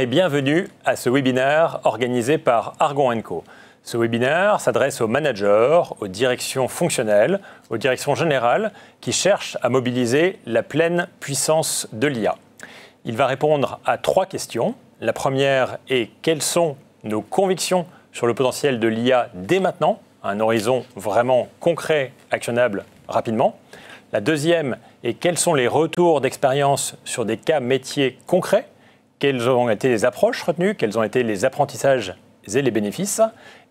et bienvenue à ce webinaire organisé par Argon & Co. Ce webinaire s'adresse aux managers, aux directions fonctionnelles, aux directions générales qui cherchent à mobiliser la pleine puissance de l'IA. Il va répondre à 3 questions. La première est quelles sont nos convictions sur le potentiel de l'IA dès maintenant, à un horizon vraiment concret, actionnable rapidement. La deuxième est quels sont les retours d'expérience sur des cas métiers concrets, quelles ont été les approches retenues, quels ont été les apprentissages et les bénéfices.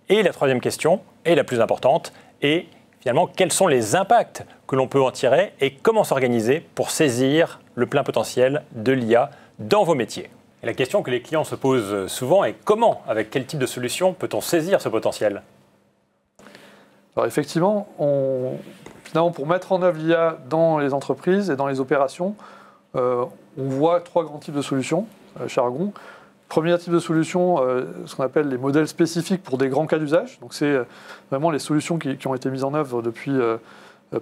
Et la troisième question, et la plus importante, est finalement quels sont les impacts que l'on peut en tirer et comment s'organiser pour saisir le plein potentiel de l'IA dans vos métiers. Et la question que les clients se posent souvent est comment, avec quel type de solution peut-on saisir ce potentiel? Alors effectivement, finalement, pour mettre en œuvre l'IA dans les entreprises et dans les opérations, on voit 3 grands types de solutions chez Argon. Premier type de solution, ce qu'on appelle les modèles spécifiques pour des grands cas d'usage. Donc c'est vraiment les solutions qui ont été mises en œuvre depuis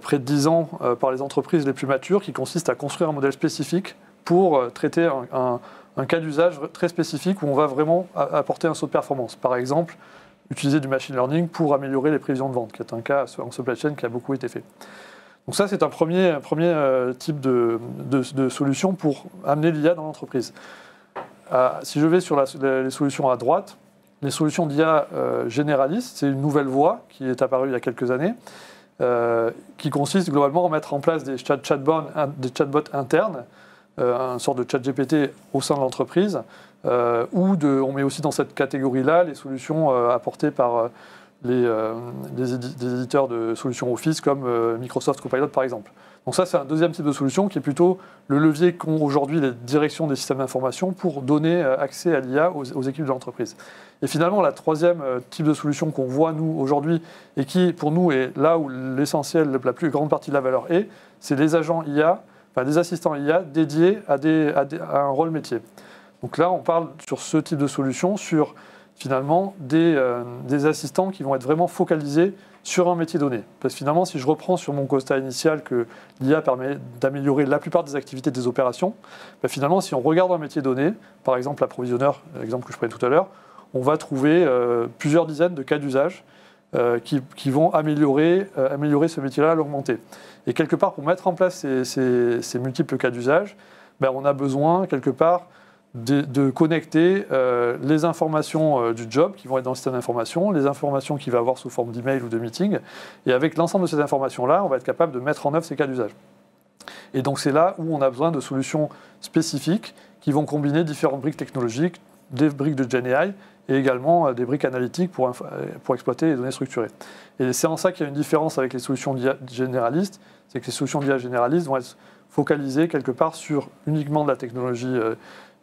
près de 10 ans par les entreprises les plus matures, qui consistent à construire un modèle spécifique pour traiter un cas d'usage très spécifique où on va vraiment apporter un saut de performance. Par exemple, utiliser du machine learning pour améliorer les prévisions de vente, qui est un cas en supply chain qui a beaucoup été fait. Donc ça, c'est un premier type de solution pour amener l'IA dans l'entreprise. Si je vais sur les solutions à droite, les solutions d'IA généralistes, c'est une nouvelle voie qui est apparue il y a quelques années, qui consiste globalement à mettre en place des chatbots internes, une sorte de chat GPT au sein de l'entreprise, on met aussi dans cette catégorie-là les solutions apportées par des éditeurs de solutions Office comme Microsoft Copilot par exemple. Donc ça, c'est un deuxième type de solution qui est plutôt le levier qu'ont aujourd'hui les directions des systèmes d'information pour donner accès à l'IA aux équipes de l'entreprise. Et finalement, la troisième type de solution qu'on voit nous aujourd'hui et qui, pour nous, est là où l'essentiel, la plus grande partie de la valeur est, c'est les agents IA, enfin des assistants IA dédiés à un rôle métier. Donc là, on parle sur ce type de solution, sur finalement des assistants qui vont être vraiment focalisés sur un métier donné. Parce que finalement, si je reprends sur mon constat initial que l'IA permet d'améliorer la plupart des activités des opérations, finalement, si on regarde un métier donné, par exemple l'approvisionneur, l'exemple que je prenais tout à l'heure, on va trouver plusieurs dizaines de cas d'usage qui vont améliorer ce métier-là, l'augmenter. Et quelque part, pour mettre en place ces multiples cas d'usage, on a besoin, quelque part, de connecter les informations du job qui vont être dans le système d'information, les informations qu'il va avoir sous forme d'email ou de meeting, et avec l'ensemble de ces informations-là, on va être capable de mettre en œuvre ces cas d'usage. Et donc c'est là où on a besoin de solutions spécifiques qui vont combiner différentes briques technologiques, des briques de GenAI et également des briques analytiques pour exploiter les données structurées. Et c'est en ça qu'il y a une différence avec les solutions d'IA généralistes, c'est que les solutions d'IA généralistes vont être focalisées quelque part sur uniquement de la technologie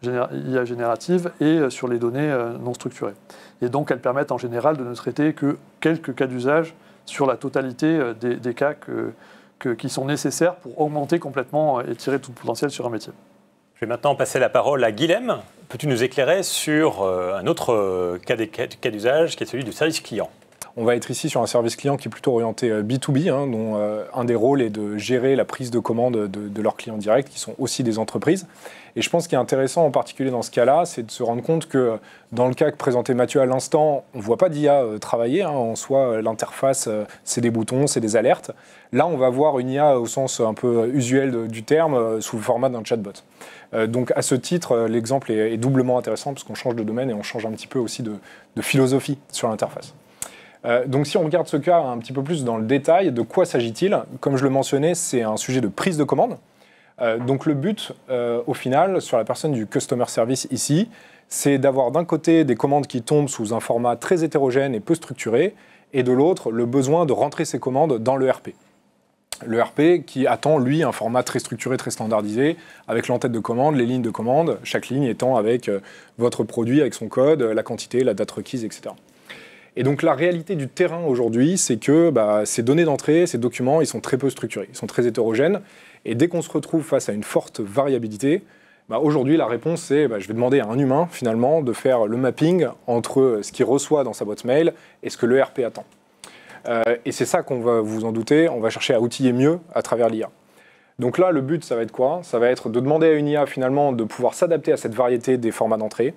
IA générative et sur les données non structurées. Et donc elles permettent en général de ne traiter que quelques cas d'usage sur la totalité des cas qui sont nécessaires pour augmenter complètement et tirer tout le potentiel sur un métier. Je vais maintenant passer la parole à Guilhem. Peux-tu nous éclairer sur un autre cas d'usage qui est celui du service client? On va être ici sur un service client qui est plutôt orienté B2B, dont un des rôles est de gérer la prise de commande de leurs clients directs, qui sont aussi des entreprises. Et je pense qu'il est intéressant, en particulier dans ce cas-là, c'est de se rendre compte que dans le cas que présentait Mathieu à l'instant, on ne voit pas d'IA travailler. En soi, l'interface, c'est des boutons, c'est des alertes. Là, on va voir une IA au sens un peu usuel du terme, sous le format d'un chatbot. Donc à ce titre, l'exemple est doublement intéressant, parce qu'on change de domaine et on change un petit peu aussi de philosophie sur l'interface. Donc si on regarde ce cas un petit peu plus dans le détail, de quoi s'agit-il? Comme je le mentionnais, c'est un sujet de prise de commande. Donc le but, au final, sur la personne du Customer Service ici, c'est d'avoir d'un côté des commandes qui tombent sous un format très hétérogène et peu structuré, et de l'autre, le besoin de rentrer ces commandes dans l'ERP. L'ERP qui attend, lui, un format très structuré, très standardisé, avec l'entête de commande, les lignes de commande, chaque ligne étant avec votre produit, avec son code, la quantité, la date requise, etc. Et donc la réalité du terrain aujourd'hui, c'est que ces données d'entrée, ces documents, ils sont très peu structurés, ils sont très hétérogènes. Et dès qu'on se retrouve face à une forte variabilité, aujourd'hui la réponse c'est je vais demander à un humain finalement de faire le mapping entre ce qu'il reçoit dans sa boîte mail et ce que l'ERP attend. Et c'est ça qu'on va, vous en douter, on va chercher à outiller mieux à travers l'IA. Donc là, le but, ça va être quoi? Ça va être de demander à une IA finalement de pouvoir s'adapter à cette variété des formats d'entrée,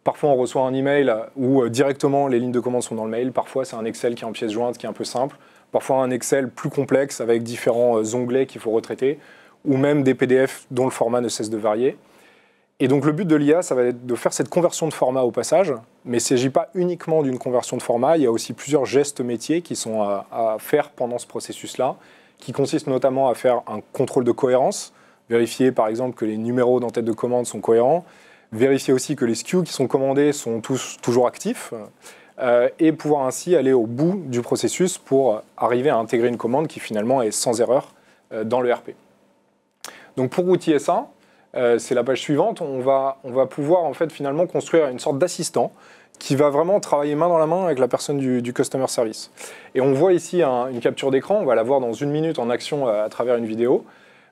Parfois, on reçoit un email où directement les lignes de commande sont dans le mail. Parfois, c'est un Excel qui est en pièce jointe, qui est un peu simple. Parfois, un Excel plus complexe avec différents onglets qu'il faut retraiter, ou même des PDF dont le format ne cesse de varier. Et donc, le but de l'IA, ça va être de faire cette conversion de format au passage, mais il ne s'agit pas uniquement d'une conversion de format. Il y a aussi plusieurs gestes métiers qui sont à faire pendant ce processus-là, qui consistent notamment à faire un contrôle de cohérence, vérifier par exemple que les numéros dans tête de commande sont cohérents, vérifier aussi que les SKU qui sont commandés sont tous toujours actifs, et pouvoir ainsi aller au bout du processus pour arriver à intégrer une commande qui finalement est sans erreur dans le RP. Donc pour outiller ça, c'est la page suivante, on va pouvoir en fait finalement construire une sorte d'assistant qui va vraiment travailler main dans la main avec la personne du customer service. Et on voit ici une capture d'écran, on va la voir dans 1 minute en action à travers une vidéo.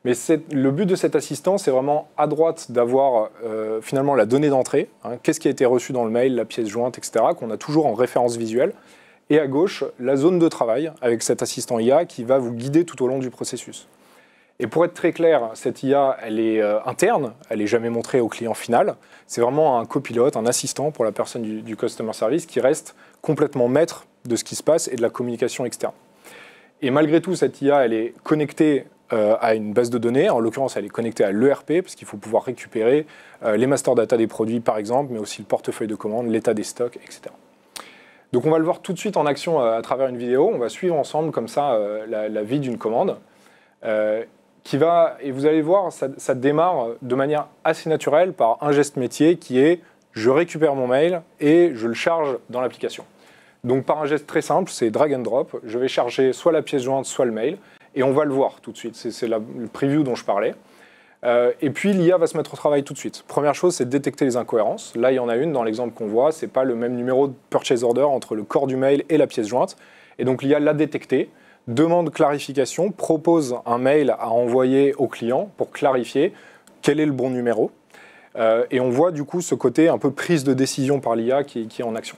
Mais le but de cet assistant, c'est vraiment à droite d'avoir finalement la donnée d'entrée, qu'est-ce qui a été reçu dans le mail, la pièce jointe, etc., qu'on a toujours en référence visuelle. Et à gauche, la zone de travail avec cet assistant IA qui va vous guider tout au long du processus. Et pour être très clair, cette IA, elle est interne, elle n'est jamais montrée au client final. C'est vraiment un copilote, un assistant pour la personne du customer service qui reste complètement maître de ce qui se passe et de la communication externe. Et malgré tout, cette IA, elle est connectée à une base de données. En l'occurrence, elle est connectée à l'ERP, parce qu'il faut pouvoir récupérer les master data des produits, par exemple, mais aussi le portefeuille de commande, l'état des stocks, etc. Donc on va le voir tout de suite en action à travers une vidéo. On va suivre ensemble comme ça la vie d'une commande. Et vous allez voir, ça démarre de manière assez naturelle par un geste métier qui est « je récupère mon mail et je le charge dans l'application ». Donc par un geste très simple, c'est drag and drop, je vais charger soit la pièce jointe, soit le mail, et on va le voir tout de suite, c'est le preview dont je parlais. Et puis l'IA va se mettre au travail tout de suite. Première chose, c'est de détecter les incohérences. Là, il y en a une dans l'exemple qu'on voit, c'est pas le même numéro de purchase order entre le corps du mail et la pièce jointe. Et donc l'IA l'a détecté, demande clarification, propose un mail à envoyer au client pour clarifier quel est le bon numéro. Et on voit du coup ce côté un peu prise de décision par l'IA qui est en action.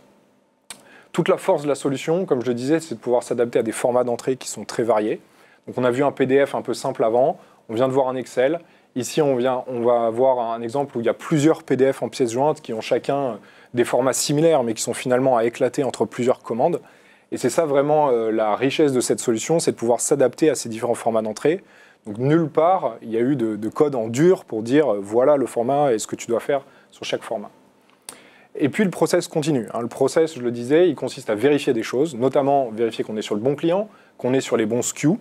Toute la force de la solution, comme je le disais, c'est de pouvoir s'adapter à des formats d'entrée qui sont très variés. Donc on a vu un PDF un peu simple avant, on vient de voir un Excel. Ici, on va voir un exemple où il y a plusieurs PDF en pièces jointes qui ont chacun des formats similaires, mais qui sont finalement à éclater entre plusieurs commandes. Et c'est ça vraiment la richesse de cette solution, c'est de pouvoir s'adapter à ces différents formats d'entrée. Donc nulle part, il y a eu de code en dur pour dire voilà le format et ce que tu dois faire sur chaque format. Et puis le process continue. Le process, je le disais, il consiste à vérifier des choses, notamment vérifier qu'on est sur le bon client, qu'on est sur les bons SKU.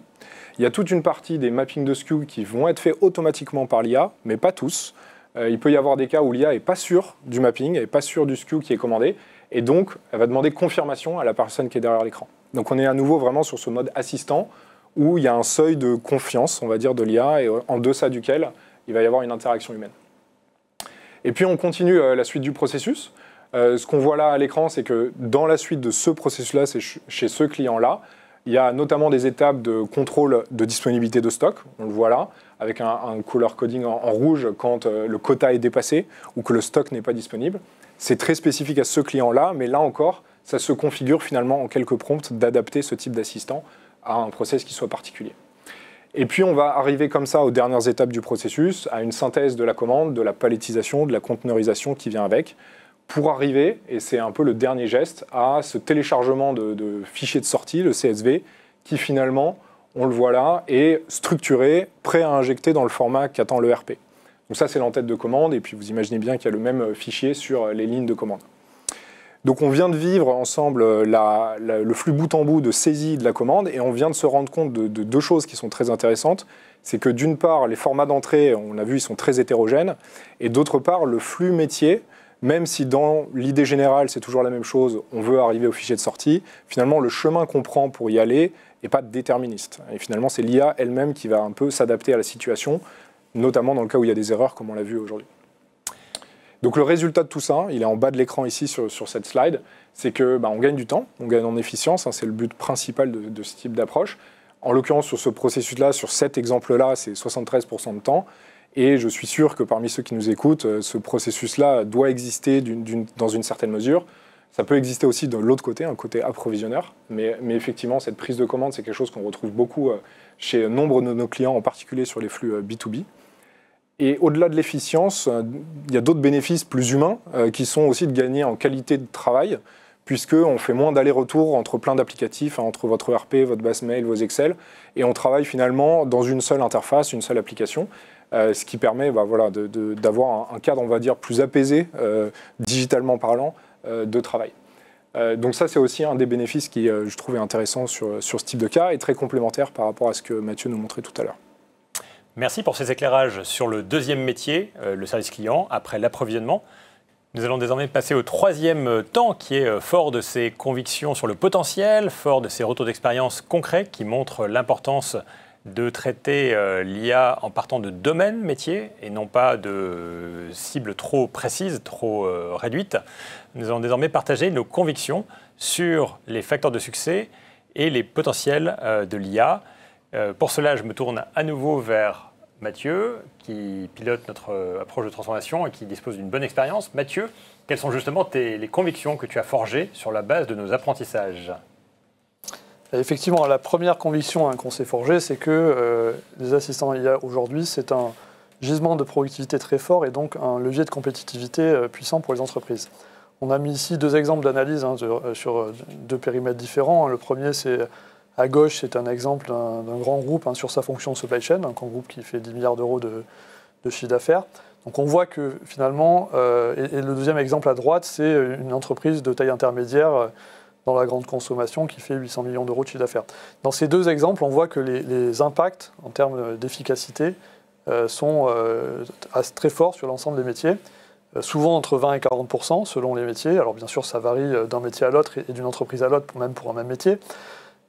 Il y a toute une partie des mappings de SKU qui vont être faits automatiquement par l'IA, mais pas tous. Il peut y avoir des cas où l'IA n'est pas sûre du mapping, n'est pas sûre du SKU qui est commandé, et donc elle va demander confirmation à la personne qui est derrière l'écran. Donc on est à nouveau vraiment sur ce mode assistant, où il y a un seuil de confiance, on va dire, de l'IA, et en deçà duquel il va y avoir une interaction humaine. Et puis on continue la suite du processus. Ce qu'on voit là à l'écran, c'est que dans la suite de ce processus-là, c'est chez ce client-là, il y a notamment des étapes de contrôle de disponibilité de stock, on le voit là, avec un color coding en rouge quand le quota est dépassé ou que le stock n'est pas disponible. C'est très spécifique à ce client-là, mais là encore, ça se configure finalement en quelques prompts d'adapter ce type d'assistant à un process qui soit particulier. Et puis on va arriver comme ça aux dernières étapes du processus, à une synthèse de la commande, de la palettisation, de la conteneurisation qui vient avec, pour arriver, et c'est un peu le dernier geste, à ce téléchargement de fichiers de sortie, le CSV, qui finalement, on le voit là, est structuré, prêt à injecter dans le format qu'attend le RP. Donc ça, c'est l'entête de commande, et puis vous imaginez bien qu'il y a le même fichier sur les lignes de commande. Donc on vient de vivre ensemble le flux bout en bout de saisie de la commande, et on vient de se rendre compte de deux choses qui sont très intéressantes. C'est que d'une part, les formats d'entrée, on a vu, ils sont très hétérogènes, et d'autre part, le flux métier, même si dans l'idée générale, c'est toujours la même chose, on veut arriver au fichier de sortie, finalement, le chemin qu'on prend pour y aller n'est pas déterministe. Et finalement, c'est l'IA elle-même qui va un peu s'adapter à la situation, notamment dans le cas où il y a des erreurs, comme on l'a vu aujourd'hui. Donc le résultat de tout ça, il est en bas de l'écran ici sur cette slide, c'est que on gagne du temps, on gagne en efficience, c'est le but principal de ce type d'approche. En l'occurrence, sur ce processus-là, sur cet exemple-là, c'est 73% de temps. Et je suis sûr que parmi ceux qui nous écoutent, ce processus-là doit exister dans une certaine mesure. Ça peut exister aussi de l'autre côté, un côté approvisionneur. Mais effectivement, cette prise de commande, c'est quelque chose qu'on retrouve beaucoup chez nombre de nos clients, en particulier sur les flux B2B. Et au-delà de l'efficience, il y a d'autres bénéfices plus humains qui sont aussi de gagner en qualité de travail, puisqu'on fait moins d'allers-retours entre plein d'applicatifs, entre votre ERP, votre base mail, vos Excel, et on travaille finalement dans une seule interface, une seule application, ce qui permet d'avoir un cadre, on va dire, plus apaisé, digitalement parlant, de travail. Donc ça, c'est aussi un des bénéfices qui, je trouvais intéressant sur ce type de cas, et très complémentaire par rapport à ce que Mathieu nous montrait tout à l'heure. Merci pour ces éclairages sur le deuxième métier, le service client, après l'approvisionnement. Nous allons désormais passer au troisième temps qui est fort de ses convictions sur le potentiel, fort de ses retours d'expérience concrets qui montrent l'importance de traiter l'IA en partant de domaines métiers et non pas de cibles trop précises, trop réduites. Nous allons désormais partager nos convictions sur les facteurs de succès et les potentiels de l'IA. Pour cela, je me tourne à nouveau vers Mathieu, qui pilote notre approche de transformation et qui dispose d'une bonne expérience. Mathieu, quelles sont justement les convictions que tu as forgées sur la base de nos apprentissages ? Effectivement, la première conviction qu'on s'est forgée, c'est que les assistants IA aujourd'hui, c'est un gisement de productivité très fort et donc un levier de compétitivité puissant pour les entreprises. On a mis ici deux exemples d'analyse sur deux périmètres différents. Le premier, c'est à gauche, c'est un exemple d'un grand groupe sur sa fonction supply chain, un grand groupe qui fait 10 milliards d'euros de chiffre d'affaires. Donc on voit que finalement, et le deuxième exemple à droite, c'est une entreprise de taille intermédiaire dans la grande consommation qui fait 800 millions d'euros de chiffre d'affaires. Dans ces deux exemples, on voit que les impacts en termes d'efficacité sont très forts sur l'ensemble des métiers, souvent entre 20 et 40% selon les métiers. Alors bien sûr, ça varie d'un métier à l'autre et d'une entreprise à l'autre, même pour un même métier.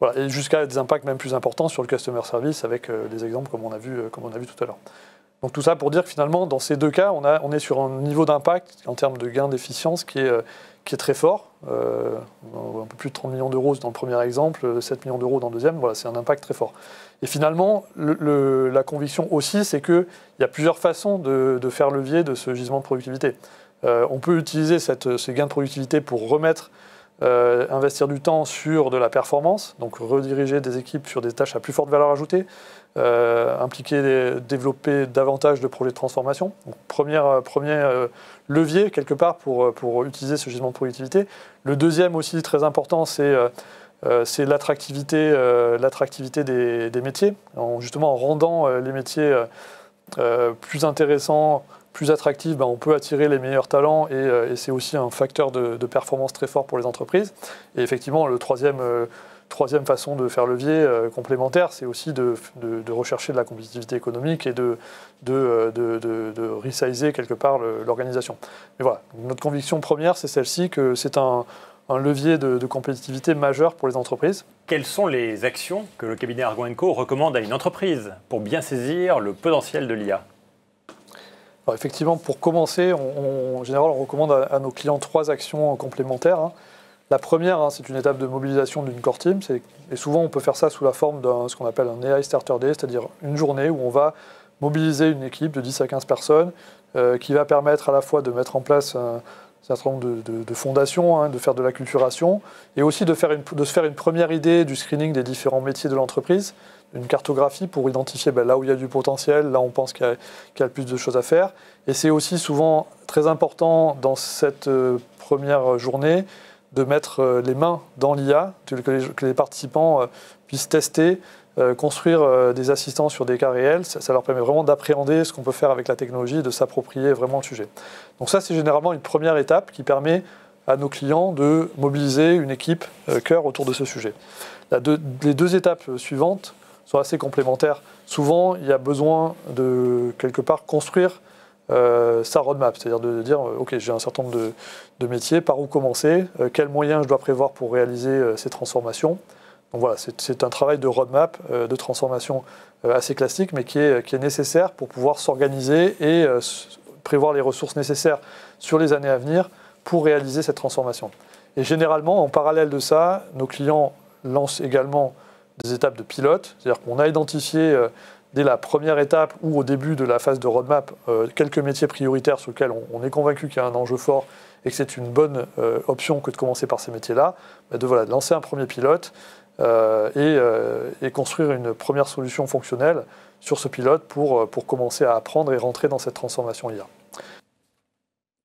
Voilà, et jusqu'à des impacts même plus importants sur le customer service avec des exemples comme on a vu tout à l'heure. Donc tout ça pour dire que finalement, dans ces deux cas, on est sur un niveau d'impact en termes de gain d'efficience qui est très fort. Un peu plus de 30 millions d'euros dans le premier exemple, 7 millions d'euros dans le deuxième. Voilà, c'est un impact très fort. Et finalement, la conviction aussi, c'est qu'il y a plusieurs façons de faire levier de ce gisement de productivité. On peut utiliser ces gains de productivité pour remettre investir du temps sur de la performance, donc rediriger des équipes sur des tâches à plus forte valeur ajoutée, développer davantage de projets de transformation. Donc, premier levier, quelque part, pour utiliser ce gisement de productivité. Le deuxième aussi, très important, c'est l'attractivité des métiers, justement en rendant les métiers plus intéressants, plus attractif, on peut attirer les meilleurs talents et c'est aussi un facteur de performance très fort pour les entreprises. Et effectivement, le troisième façon de faire levier complémentaire, c'est aussi de rechercher de la compétitivité économique et de resizer quelque part l'organisation. Mais voilà, notre conviction première, c'est celle-ci, que c'est un levier de compétitivité majeur pour les entreprises. Quelles sont les actions que le cabinet Argan & Co recommande à une entreprise pour bien saisir le potentiel de l'IA ? Alors effectivement, pour commencer, en général, on recommande à nos clients 3 actions complémentaires. La première, c'est une étape de mobilisation d'une core team. Et souvent, on peut faire ça sous la forme de ce qu'on appelle un AI Starter Day, c'est-à-dire une journée où on va mobiliser une équipe de 10 à 15 personnes qui va permettre à la fois de mettre en place un certain nombre de fondations, de faire de l'acculturation, et aussi de se faire une première idée du screening des différents métiers de l'entreprise, une cartographie pour identifier là où il y a du potentiel, là où on pense qu'il y a le plus de choses à faire. Et c'est aussi souvent très important dans cette première journée de mettre les mains dans l'IA, que les participants puissent tester, construire des assistants sur des cas réels. Ça leur permet vraiment d'appréhender ce qu'on peut faire avec la technologie et de s'approprier vraiment le sujet. Donc ça, c'est généralement une première étape qui permet à nos clients de mobiliser une équipe cœur autour de ce sujet. Les 2 étapes suivantes sont assez complémentaires. Souvent, il y a besoin de, quelque part, construire sa roadmap, c'est-à-dire de dire, OK, j'ai un certain nombre de métiers, par où commencer, quels moyens je dois prévoir pour réaliser ces transformations. Donc voilà, c'est un travail de roadmap, de transformation assez classique, mais qui est nécessaire pour pouvoir s'organiser et prévoir les ressources nécessaires sur les années à venir pour réaliser cette transformation. Et généralement, en parallèle de ça, nos clients lancent également des étapes de pilote, c'est-à-dire qu'on a identifié dès la première étape ou au début de la phase de roadmap quelques métiers prioritaires sur lesquels on est convaincu qu'il y a un enjeu fort et que c'est une bonne option que de commencer par ces métiers-là, de lancer un premier pilote, et construire une première solution fonctionnelle sur ce pilote pour commencer à apprendre et rentrer dans cette transformation IA.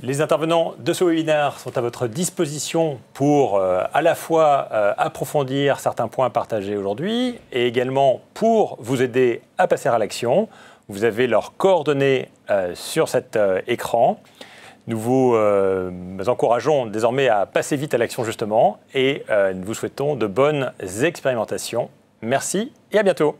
Les intervenants de ce webinaire sont à votre disposition pour à la fois approfondir certains points partagés aujourd'hui et également pour vous aider à passer à l'action. Vous avez leurs coordonnées sur cet écran. Nous vous encourageons désormais à passer vite à l'action justement et nous vous souhaitons de bonnes expérimentations. Merci et à bientôt.